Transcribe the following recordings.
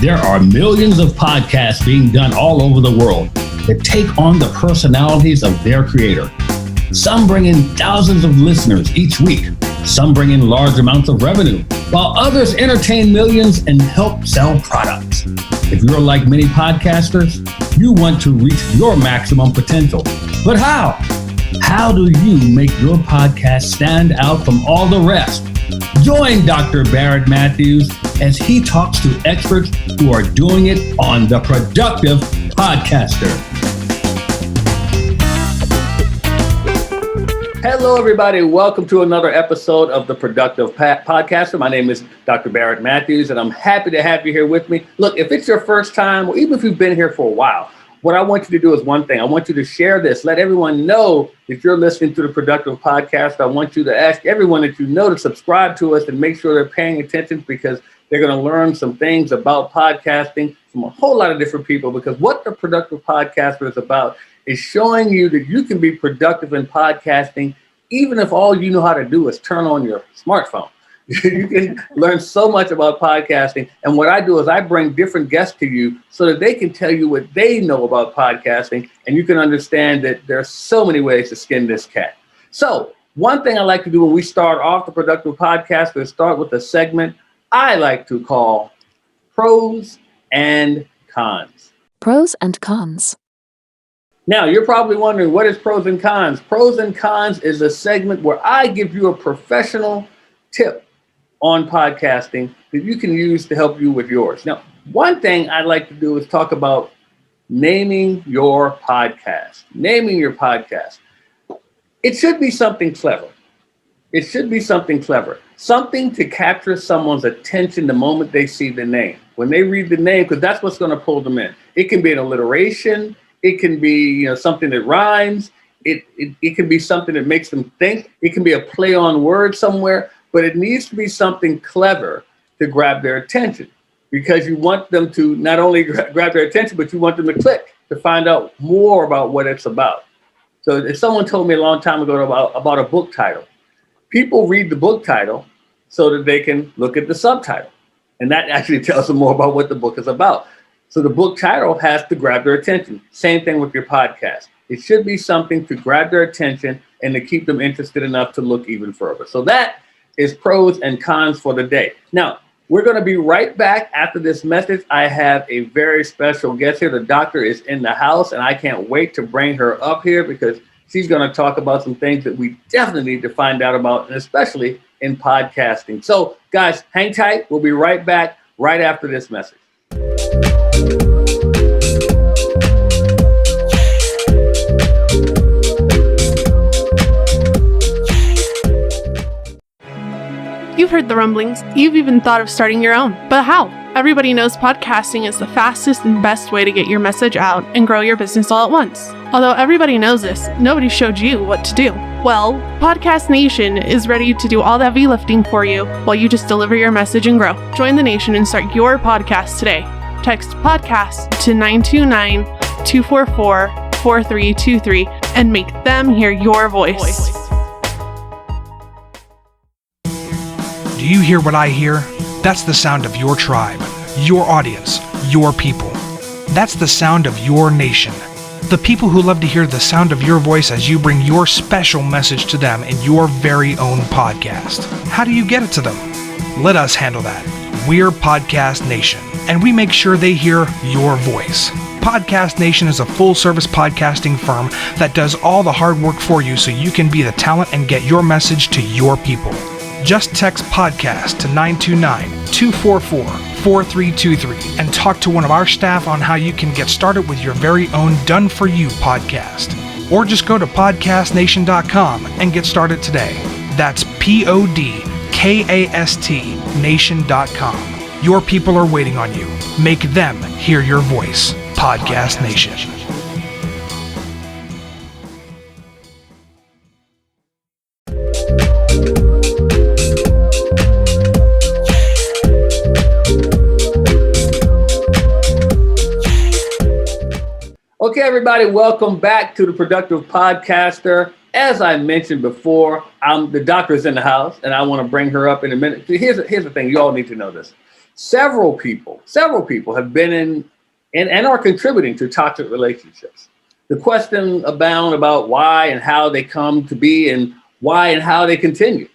There are millions of podcasts being done all over the world that take on the personalities of their creator. Some bring in thousands of listeners each week. Some bring in large amounts of revenue, while others entertain millions and help sell products. If you're like many podcasters, you want to reach your maximum potential. But how? How do you make your podcast stand out from all the rest? Join Dr. Barrett Matthews as he talks to experts who are doing it on The Productive Podcaster. Hello, everybody. Welcome to another episode of The Productive Podcaster. My name is Dr. Barrett Matthews, and I'm happy to have you here with me. Look, if it's your first time, or even if you've been here for a while, what I want you to do is one thing. I want you to share this. Let everyone know that you're listening to The Productive Podcast. I want you to ask everyone that you know to subscribe to us and make sure they're paying attention, because they're going to learn some things about podcasting from a whole lot of different people. Because what The Productive Podcaster is about is showing you that you can be productive in podcasting, even if all you know how to do is turn on your smartphone. You can learn so much about podcasting. And what I do is I bring different guests to you so that they can tell you what they know about podcasting, and you can understand that there are so many ways to skin this cat. So one thing I like to do when we start off The Productive Podcast is start with a segment I like to call Pros and Cons. Pros and Cons. Now, you're probably wondering, what is Pros and Cons? Pros and Cons is a segment where I give you a professional tip on podcasting that you can use to help you with yours. Now, one thing I like to do is talk about naming your podcast. Naming your podcast. It should be something clever. It should be something clever. Something to capture someone's attention the moment they see the name. When they read the name, because that's what's going to pull them in. It can be an alliteration. It can be, something that rhymes. It can be something that makes them think. It can be a play on word somewhere. But it needs to be something clever to grab their attention, because you want them to not only grab their attention, but you want them to click to find out more about what it's about. So if someone told me a long time ago about a book title, people read the book title so that they can look at the subtitle. And that actually tells them more about what the book is about. So the book title has to grab their attention. Same thing with your podcast. It should be something to grab their attention and to keep them interested enough to look even further. So that is pros and cons for the day. Now, we're going to be right back after this message. I have a very special guest here. The doctor is in the house, and I can't wait to bring her up here, because she's going to talk about some things that we definitely need to find out about, and especially in podcasting. So, guys, hang tight. We'll be right back right after this message. You've heard the rumblings. You've even thought of starting your own. But how? Everybody knows podcasting is the fastest and best way to get your message out and grow your business all at once. Although everybody knows this, nobody showed you what to do. Well, Podcast Nation is ready to do all the heavy lifting for you while you just deliver your message and grow. Join the nation and start your podcast today. Text podcast to 929-244-4323 and make them hear your voice. Do you hear what I hear? That's the sound of your tribe, your audience, your people. That's the sound of your nation. The people who love to hear the sound of your voice as you bring your special message to them in your very own podcast. How do you get it to them? Let us handle that. We're Podcast Nation, and we make sure they hear your voice. Podcast Nation is a full-service podcasting firm that does all the hard work for you so you can be the talent and get your message to your people. Just text podcast to 929-244-4323 and talk to one of our staff on how you can get started with your very own done-for-you podcast. Or just go to podcastnation.com and get started today. That's PODCAST nation.com. Your people are waiting on you. Make them hear your voice. Podcast Nation. Okay, everybody, welcome back to The Productive Podcaster. As I mentioned before, the doctor's in the house, and I want to bring her up in a minute. Here's the thing. You all need to know this. several people have been in and are contributing to toxic relationships. The question abound about why and how they come to be and why and how they continue.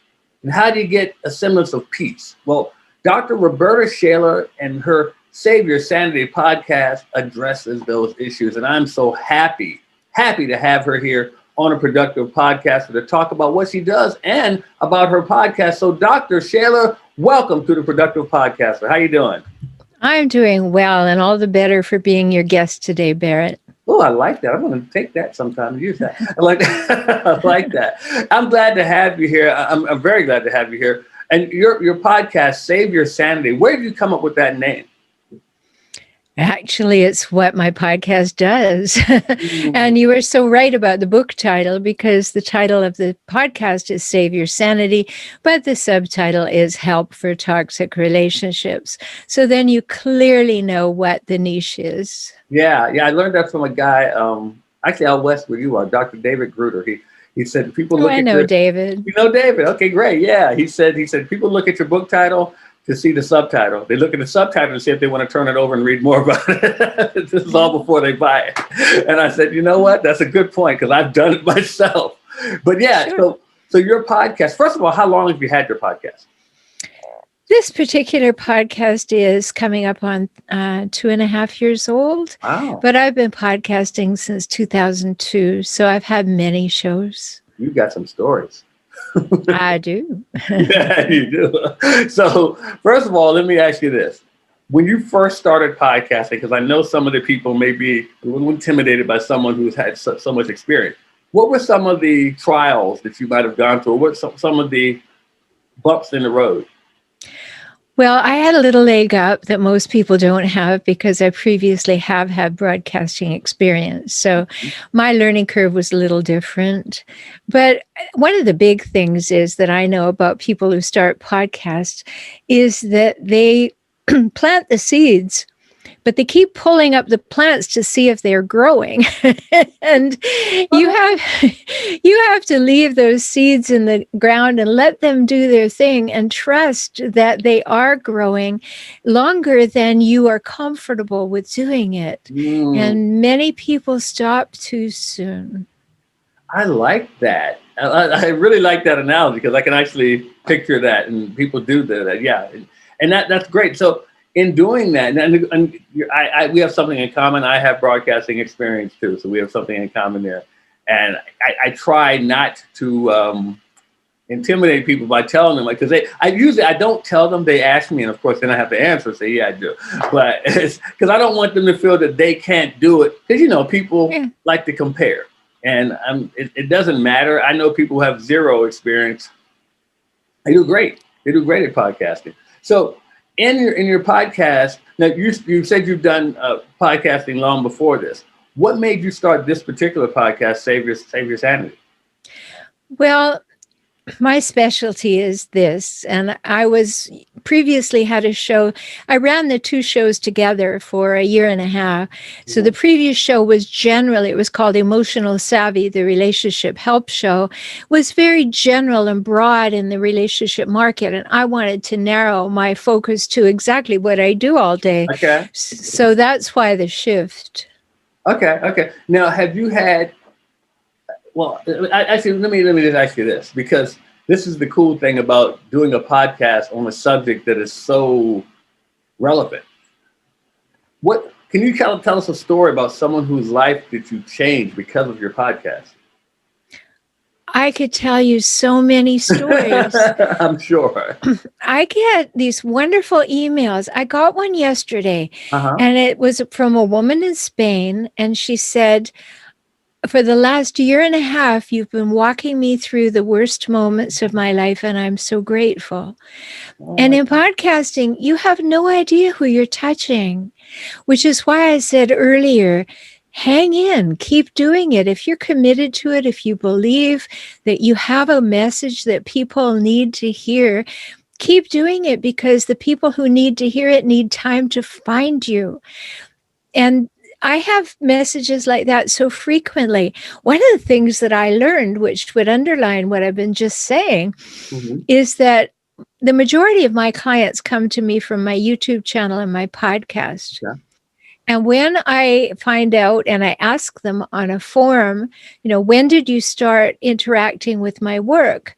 And how do you get a semblance of peace? Well, Dr. Rhoberta Shaler and her Save Your Sanity podcast addresses those issues. And I'm so happy to have her here on A Productive Podcaster to talk about what she does and about her podcast. So Dr. Shaler, welcome to The Productive Podcaster. How you doing? I'm doing well, and all the better for being your guest today, Barrett. Oh, I like that. I'm going to take that sometime and use that. I like that. I like that. I'm glad to have you here. I'm very glad to have you here. And your podcast, Save Your Sanity, where did you come up with that name? Actually, it's what my podcast does. And you were so right about the book title, because the title of the podcast is Save Your Sanity, but the subtitle is Help for Toxic Relationships. So then you clearly know what the niche is. Yeah. I learned that from a guy, actually out west where you are, Dr. David Gruder. He said people look I know David. You know David? Okay, great. Yeah. He said people look at your book title to see the subtitle. They look at the subtitle to see if they want to turn it over and read more about it. This is all before they buy it. And I said, you know what? That's a good point, because I've done it myself. But yeah, sure. So your podcast, first of all, how long have you had your podcast? This particular podcast is coming up on 2.5 years old. Wow. But I've been podcasting since 2002, so I've had many shows. You've got some stories. I do. Yeah, you do. So first of all, let me ask you this. When you first started podcasting, because I know some of the people may be a little intimidated by someone who's had so much experience, what were some of the trials that you might have gone through? What were some of the bumps in the road? Well, I had a little leg up that most people don't have, because I previously have had broadcasting experience. So my learning curve was a little different. But one of the big things is that I know about people who start podcasts is that they plant the seeds, but they keep pulling up the plants to see if they're growing. And you have to leave those seeds in the ground and let them do their thing and trust that they are growing longer than you are comfortable with doing it. And many people stop too soon. I like that. I really like that analogy, because I can actually picture that, and people do that. Yeah. And that's great. So in doing that, and we have something in common. I have broadcasting experience too, so we have something in common there. And I try not to intimidate people by telling them, because I don't tell them. They ask me, and of course, then I have to answer and say, yeah, I do. But it's because I don't want them to feel that they can't do it, because people like to compare, and it doesn't matter. I know people who have zero experience. They do great. They do great at podcasting. So in your podcast, now you said you've done podcasting long before this. What made you start this particular podcast, Save Your Sanity? Well, my specialty is this, and I was previously had a show. I ran the two shows together for 1.5 years. So the previous show was it was called Emotional Savvy, the relationship help show, was very general and broad in the relationship market. And I wanted to narrow my focus to exactly what I do all day. Okay. So that's why the shift. Okay. Now, have you had, well, actually, let me just ask you this, because this is the cool thing about doing a podcast on a subject that is so relevant. What can you tell us a story about someone whose life did you change because of your podcast? I could tell you so many stories. I'm sure. I get these wonderful emails. I got one yesterday, and it was from a woman in Spain, and she said, for the last 1.5 years, you've been walking me through the worst moments of my life, and I'm so grateful. And in podcasting, you have no idea who you're touching, which is why I said earlier, hang in, keep doing it. If you're committed to it, if you believe that you have a message that people need to hear, keep doing it, because the people who need to hear it need time to find you. And I have messages like that so frequently. One of the things that I learned, which would underline what I've been just saying, is that the majority of my clients come to me from my YouTube channel and my podcast. Yeah. And when I find out and I ask them on a forum, when did you start interacting with my work?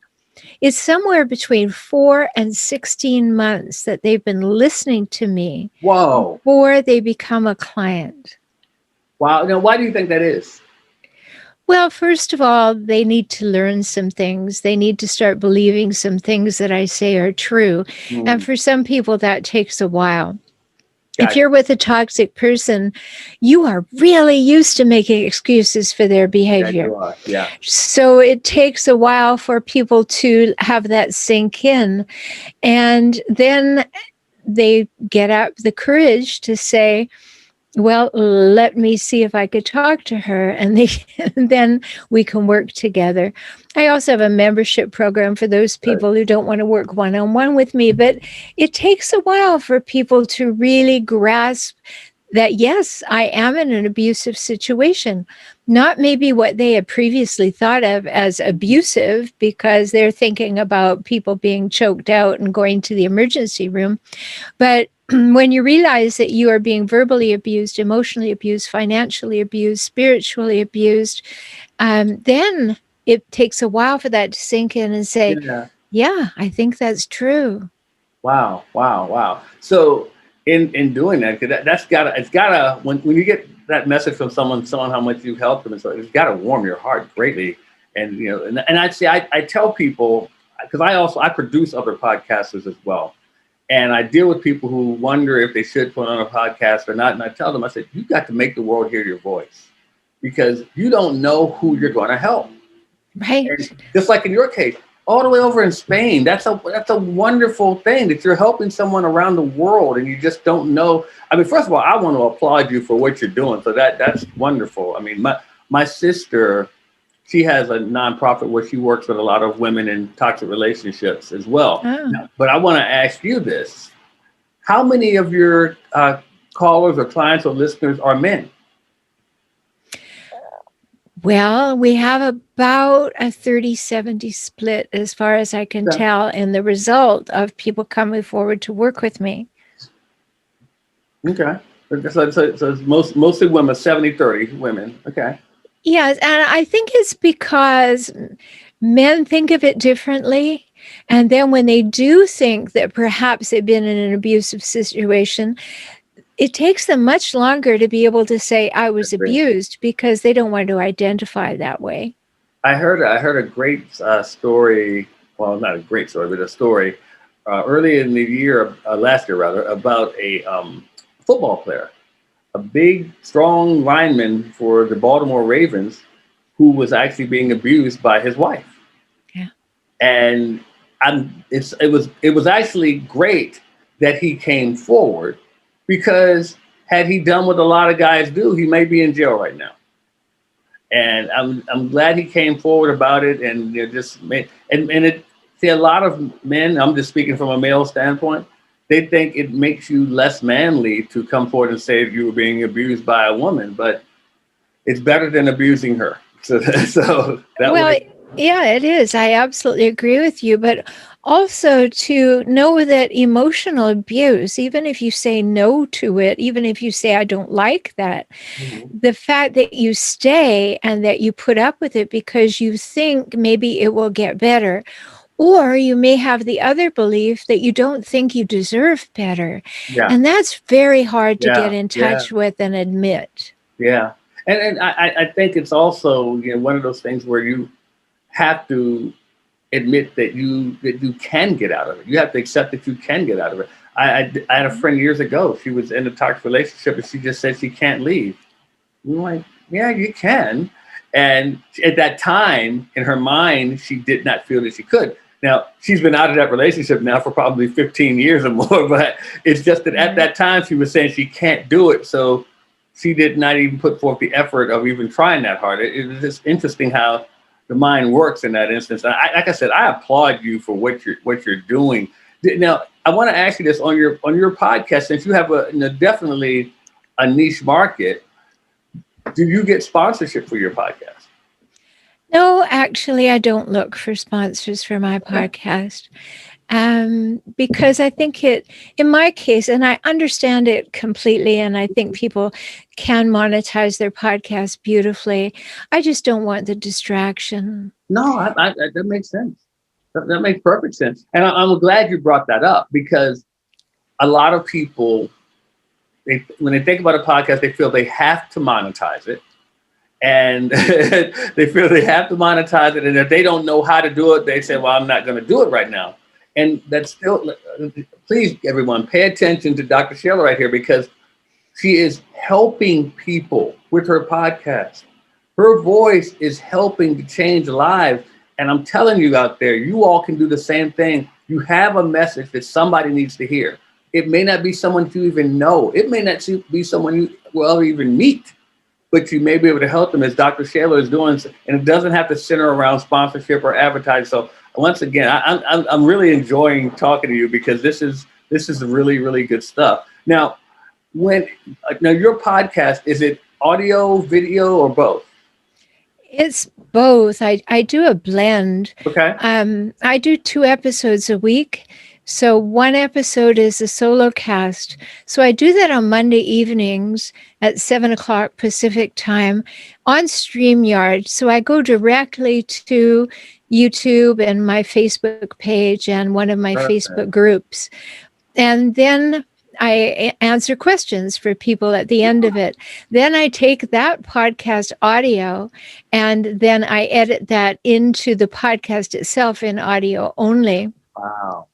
It's somewhere between 4 and 16 months that they've been listening to me. Whoa. Before they become a client. Wow. Now, why do you think that is? Well, first of all, they need to learn some things. They need to start believing some things that I say are true. And for some people, that takes a while. If you're with a toxic person, you are really used to making excuses for their behavior. Yeah. So it takes a while for people to have that sink in. And then they get up the courage to say, well, let me see if I could talk to her, and then we can work together. I also have a membership program for those people who don't want to work one-on-one with me, but it takes a while for people to really grasp that, yes, I am in an abusive situation. Not maybe what they had previously thought of as abusive, because they're thinking about people being choked out and going to the emergency room, but when you realize that you are being verbally abused, emotionally abused, financially abused, spiritually abused, then it takes a while for that to sink in and say, yeah, I think that's true. Wow. So in doing that, it's gotta when you get that message from someone how much you've helped them, and so it's gotta warm your heart greatly. And and I'd say I tell people, because I produce other podcasters as well. And I deal with people who wonder if they should put on a podcast or not. And I tell them, I said, you've got to make the world hear your voice, because you don't know who you're going to help. Right. And just like in your case, all the way over in Spain, that's a wonderful thing that you're helping someone around the world and you just don't know. I mean, first of all, I want to applaud you for what you're doing. So that's wonderful. I mean, my sister, she has a nonprofit where she works with a lot of women in toxic relationships as well. Oh. But I want to ask you this. How many of your callers or clients or listeners are men? Well, we have about a 30-70 split as far as I can tell, in the result of people coming forward to work with me. Okay. So it's mostly women, 70-30 women. Okay. Yes, and I think it's because men think of it differently. And then when they do think that perhaps they've been in an abusive situation, it takes them much longer to be able to say, I was abused, because they don't want to identify that way. I heard a great story. Well, not a great story, but a story early in the year, last year rather, about a football player, a big, strong lineman for the Baltimore Ravens, who was actually being abused by his wife. Yeah. And it was actually great that he came forward, because had he done what a lot of guys do, he may be in jail right now. And I'm glad he came forward about it, and see, a lot of men, I'm just speaking from a male standpoint, they think it makes you less manly to come forward and say you were being abused by a woman, but it's better than abusing her. Yeah, it is. I absolutely agree with you. But also to know that emotional abuse, even if you say no to it, even if you say, I don't like that, the fact that you stay and that you put up with it because you think maybe it will get better. Or you may have the other belief that you don't think you deserve better. Yeah. And that's very hard to get in touch with and admit. Yeah. And I think it's also, one of those things where you have to admit that you can get out of it. You have to accept that you can get out of it. I had a friend years ago. She was in a toxic relationship and she just said she can't leave. I'm like, yeah, you can. And at that time, in her mind, she did not feel that she could. Now, she's been out of that relationship now for probably 15 years or more, but it's just that at that time she was saying she can't do it. So she did not even put forth the effort of even trying that hard. It was just interesting how the mind works in that instance. And like I said, I applaud you for what you're doing. Now, I want to ask you this on your podcast, since you have definitely a niche market. Do you get sponsorship for your podcast? No, actually, I don't look for sponsors for my podcast. because I think in my case, and I understand it completely, and I think people can monetize their podcast beautifully. I just don't want the distraction. No, that makes sense. That makes perfect sense. And I'm glad you brought that up, because a lot of people, when they think about a podcast, they feel they have to monetize it. And they feel they have to monetize it. And if they don't know how to do it, they say, well, I'm not going to do it right now. And that's still, please, everyone, pay attention to Dr. Shaler right here, because she is helping people with her podcast. Her voice is helping to change lives. And I'm telling you out there, you all can do the same thing. You have a message that somebody needs to hear. It may not be someone you even know. It may not be someone you will ever even meet, but you may be able to help them, as Dr. Shaler is doing. And it doesn't have to center around sponsorship or advertising. So once again, I'm really enjoying talking to you, because this is really, really good stuff. Now, your podcast, is it audio, video, or both? It's both. I do a blend. Okay. I do 2 episodes a week. So one episode is a solo cast. So I do that on Monday evenings at 7:00 Pacific time on StreamYard. So I go directly to YouTube and my Facebook page and one of my Facebook groups. And then I answer questions for people at the end of it. Then I take that podcast audio and then I edit that into the podcast itself in audio only. Wow.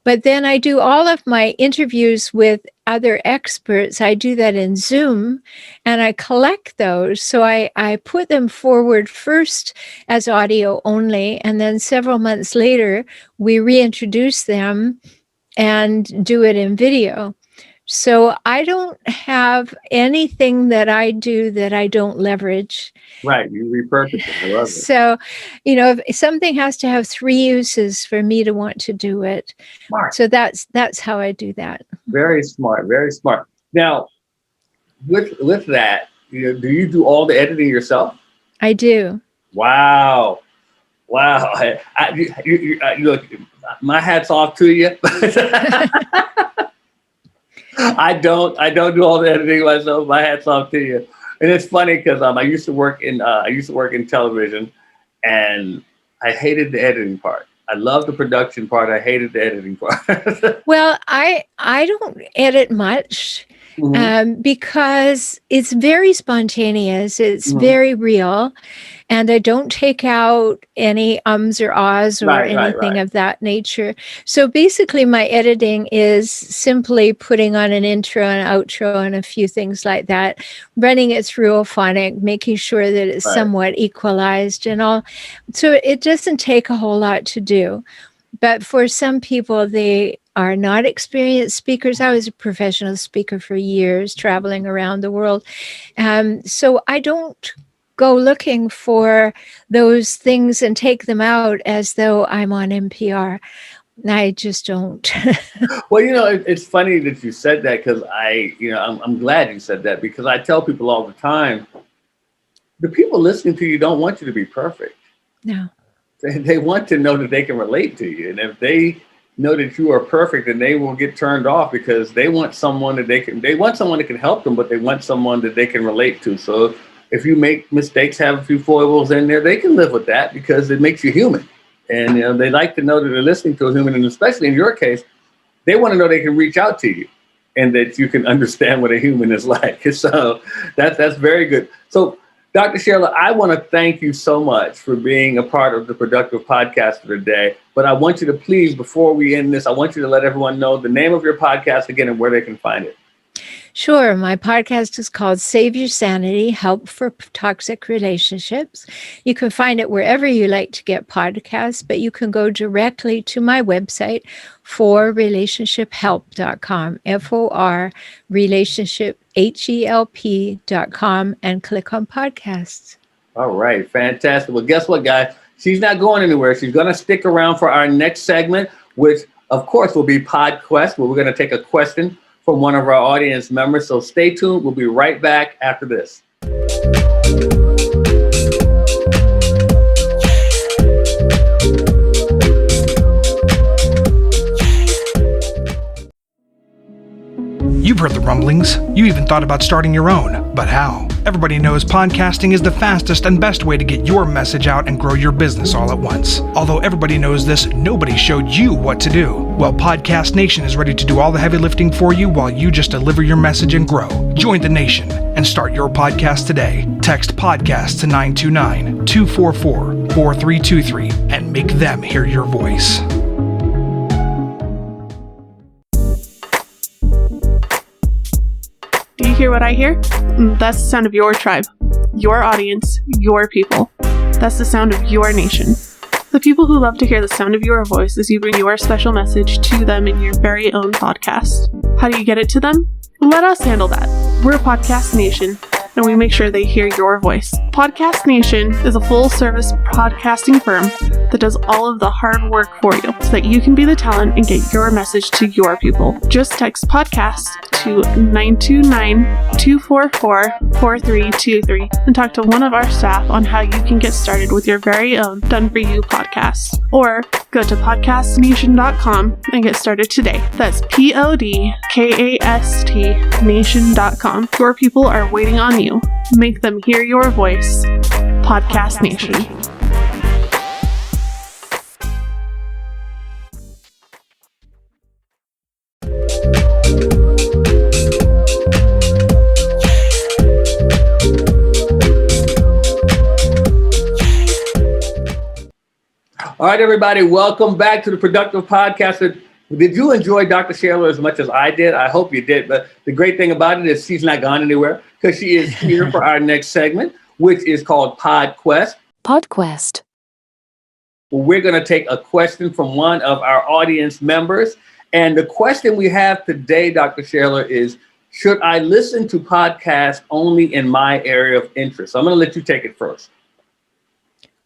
But then I do all of my interviews with other experts. I do that in Zoom, and I collect those. So I put them forward first as audio only, and then several months later, we reintroduce them and do it in video. So I don't have anything that I do that I don't leverage. Right. You repurpose it. I love it. So, if something has to have 3 uses for me to want to do it. Smart. So that's how I do that. Very smart. Very smart. Now, with that, do you do all the editing yourself? I do. Wow. Look, my hat's off to you. I don't do all the editing myself. My hat's off to you. And it's funny because I used to work in television, and I hated the editing part. I love the production part. I hated the editing part. Well, I don't edit much. Because it's very spontaneous. It's very real. And I don't take out any ums or ahs or anything of that nature. So basically my editing is simply putting on an intro and outro and a few things like that, running it through Ophonic, making sure that it's somewhat equalized and all. So it doesn't take a whole lot to do. But for some people, they are not experienced speakers. I was a professional speaker for years, traveling around the world. So I don't go looking for those things and take them out as though I'm on NPR. I just don't. Well, it's funny that you said that, because I'm glad you said that, because I tell people all the time, the people listening to you don't want you to be perfect. No. They want to know that they can relate to you. And if they know that you are perfect, then they will get turned off, because they want someone that can help them, but they want someone that they can relate to. So if you make mistakes, have a few foibles in there, they can live with that, because it makes you human. And they like to know that they're listening to a human. And especially in your case, they want to know they can reach out to you and that you can understand what a human is like. So that's very good. So Dr. Shaler, I want to thank you so much for being a part of the Productive Podcaster today. But I want you to please, before we end this, I want you to let everyone know the name of your podcast again and where they can find it. Sure. My podcast is called Save Your Sanity, Help for Toxic Relationships. You can find it wherever you like to get podcasts, but you can go directly to my website, forrelationshiphelp.com, FOR relationship, HELP.com, and click on podcasts. All right. Fantastic. Well, guess what, guys? She's not going anywhere. She's going to stick around for our next segment, which, of course, will be PodQuest, where we're going to take a question from one of our audience members. So stay tuned. We'll be right back after this. Rumblings. You even thought about starting your own, but how? Everybody knows podcasting is the fastest and best way to get your message out and grow your business all at once. Although everybody knows this, nobody showed you what to do. Well, Podcast Nation is ready to do all the heavy lifting for you while you just deliver your message and grow. Join the nation and start your podcast today. Text podcast to 929-244-4323 and make them hear your voice. Do you hear what I hear? That's the sound of your tribe, your audience, your people. That's the sound of your nation. The people who love to hear the sound of your voice as you bring your special message to them in your very own podcast. How do you get it to them? Let us handle that. We're Podcast Nation, and we make sure they hear your voice. Podcast Nation is a full-service podcasting firm that does all of the hard work for you so that you can be the talent and get your message to your people. Just text podcast to 929-244-4323 and talk to one of our staff on how you can get started with your very own done-for-you podcast. Or go to podcastnation.com and get started today. That's PODCAST nation.com. Your people are waiting on you. Make them hear your voice. Podcast Nation. All right, everybody, welcome back to the Productive Podcast. Did you enjoy Dr. Shaler as much as I did? I hope you did. But the great thing about it is she's not gone anywhere because she is here for our next segment, which is called PodQuest. PodQuest. Well, we're going to take a question from one of our audience members. And the question we have today, Dr. Shaler, is, should I listen to podcasts only in my area of interest? So I'm going to let you take it first.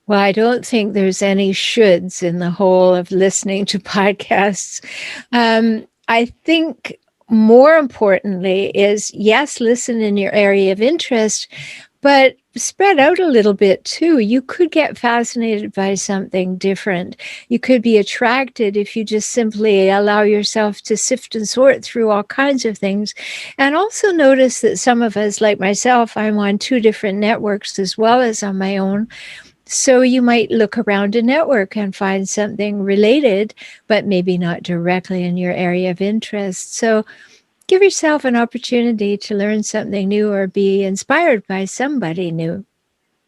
Well, I don't think there's any shoulds in the whole of listening to podcasts. I think more importantly is, yes, listen in your area of interest, but spread out a little bit too. You could get fascinated by something different. You could be attracted if you just simply allow yourself to sift and sort through all kinds of things. And also notice that some of us, like myself, I'm on 2 different networks as well as on my own. So you might look around a network and find something related, but maybe not directly in your area of interest. So give yourself an opportunity to learn something new or be inspired by somebody new.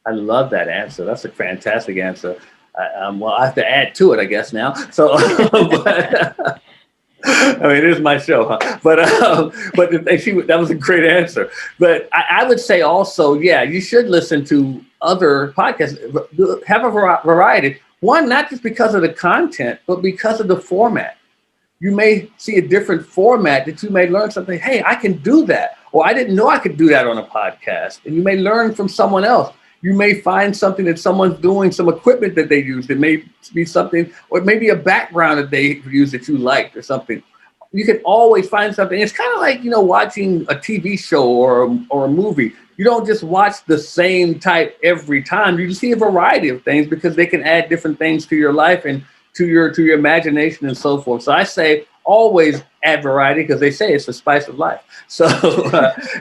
I love that answer. That's a fantastic answer. Well, I have to add to it, I guess, now. So, but, I mean, it is my show, huh? But that was a great answer. But I would say also, yeah, you should listen to other podcasts. Have a variety. One, not just because of the content, but because of the format. You may see a different format that you may learn something. Hey, I can do that. Or I didn't know I could do that on a podcast. And you may learn from someone else. You may find something that someone's doing, some equipment that they use. It may be something, or maybe a background that they use that you liked or something. You can always find something. It's kind of like, watching a TV show or a movie. You don't just watch the same type every time. You see a variety of things because they can add different things to your life and to your imagination and so forth. So I say always add variety because they say it's the spice of life. So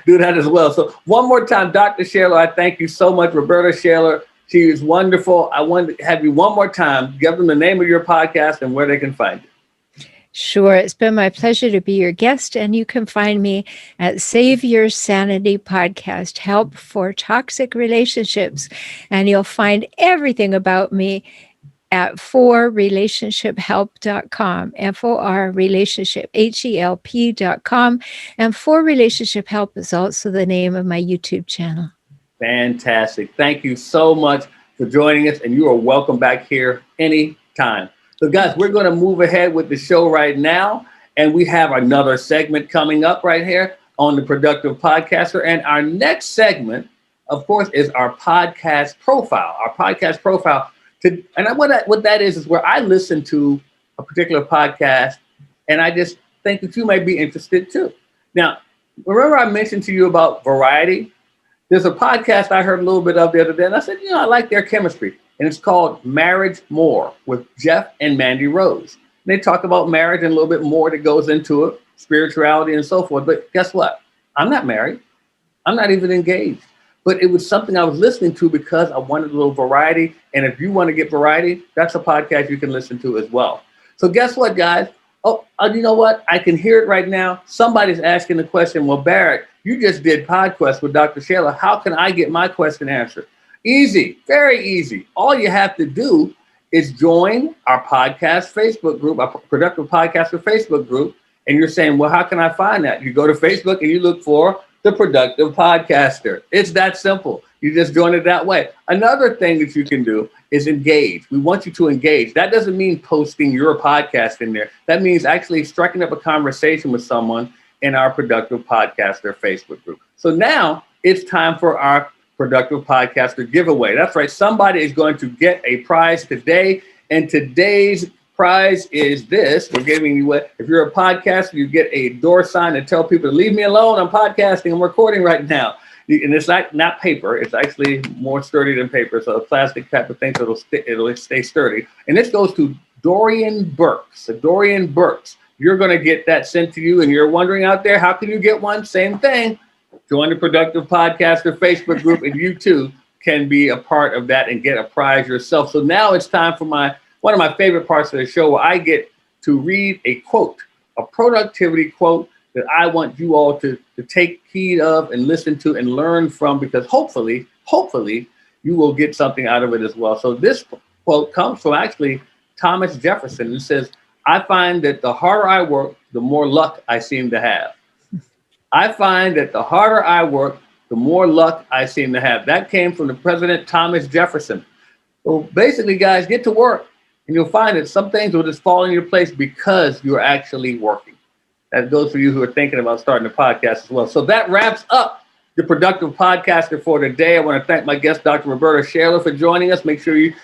do that as well. So one more time, Dr. Shaler, I thank you so much. Rhoberta Shaler, she is wonderful. I want to have you one more time. Give them the name of your podcast and where they can find you. Sure. It's been my pleasure to be your guest, and you can find me at Save Your Sanity podcast, Help for Toxic Relationships. And you'll find everything about me at forrelationshiphelp.com, FOR relationship, HELP.com. And For Relationship Help is also the name of my YouTube channel. Fantastic. Thank you so much for joining us, and you are welcome back here anytime. So guys, we're going to move ahead with the show right now, and we have another segment coming up right here on the Productive Podcaster. And our next segment, of course, is our podcast profile. Our podcast profile. What that is where I listen to a particular podcast, and I just think that you may be interested too. Now, remember I mentioned to you about variety? There's a podcast I heard a little bit of the other day, and I said, I like their chemistry. And it's called Marriage More with Jeff and Mandy Rose. And they talk about marriage and a little bit more that goes into it, spirituality and so forth. But guess what? I'm not married. I'm not even engaged. But it was something I was listening to because I wanted a little variety. And if you want to get variety, that's a podcast you can listen to as well. So guess what, guys? Oh, you know what? I can hear it right now. Somebody's asking the question, well, Barrett, you just did PodQuest with Dr. Shaler. How can I get my question answered? Easy, very easy. All you have to do is join our podcast Facebook group, our Productive Podcaster Facebook group. And you're saying, well, how can I find that? You go to Facebook and you look for the Productive Podcaster. It's that simple. You just join it that way. Another thing that you can do is engage. We want you to engage. That doesn't mean posting your podcast in there. That means actually striking up a conversation with someone in our Productive Podcaster Facebook group. So now it's time for our Productive Podcaster giveaway. That's right. Somebody is going to get a prize today. And today's prize is this. We're giving you if you're a podcaster, you get a door sign to tell people to leave me alone. I'm podcasting. I'm recording right now. And it's not paper. It's actually more sturdy than paper. So a plastic type of thing, so it'll stay sturdy. And this goes to Dorian Burks. So Dorian Burks, you're going to get that sent to you. And you're wondering out there, how can you get one? Same thing. Join the Productive Podcaster Facebook group, and you too can be a part of that and get a prize yourself. So now it's time for one of my favorite parts of the show, where I get to read a quote, a productivity quote that I want you all to take heed of and listen to and learn from, because hopefully you will get something out of it as well. So this quote comes from actually Thomas Jefferson, who says, I find that the harder I work, the more luck I seem to have. I find that the harder I work, the more luck I seem to have. That came from the President Thomas Jefferson. So basically, guys, get to work. And you'll find that some things will just fall in your place because you're actually working. That goes for you who are thinking about starting a podcast as well. So that wraps up the Productive Podcaster for today. I want to thank my guest, Dr. Rhoberta Shaler, for joining us. Make sure you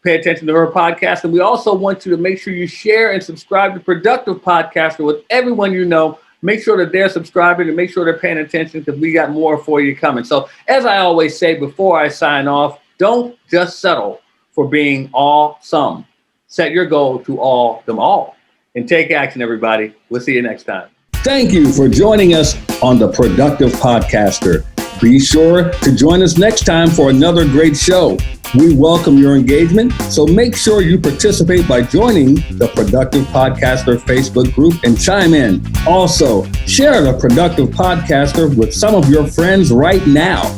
pay attention to her podcast. And we also want you to make sure you share and subscribe to Productive Podcaster with everyone you know. Make sure that they're subscribing and make sure they're paying attention, because we got more for you coming. So as I always say before I sign off, don't just settle for being awesome. Set your goal to all them all. And take action, everybody. We'll see you next time. Thank you for joining us on the Productive Podcaster. Be sure to join us next time for another great show. We welcome your engagement, so make sure you participate by joining the Productive Podcaster Facebook group and chime in. Also, share the Productive Podcaster with some of your friends right now.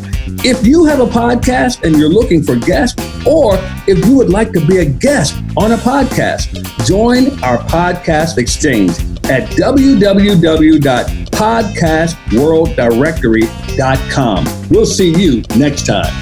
If you have a podcast and you're looking for guests, or if you would like to be a guest on a podcast, join our podcast exchange at www.podcastworlddirectory.com. We'll see you next time.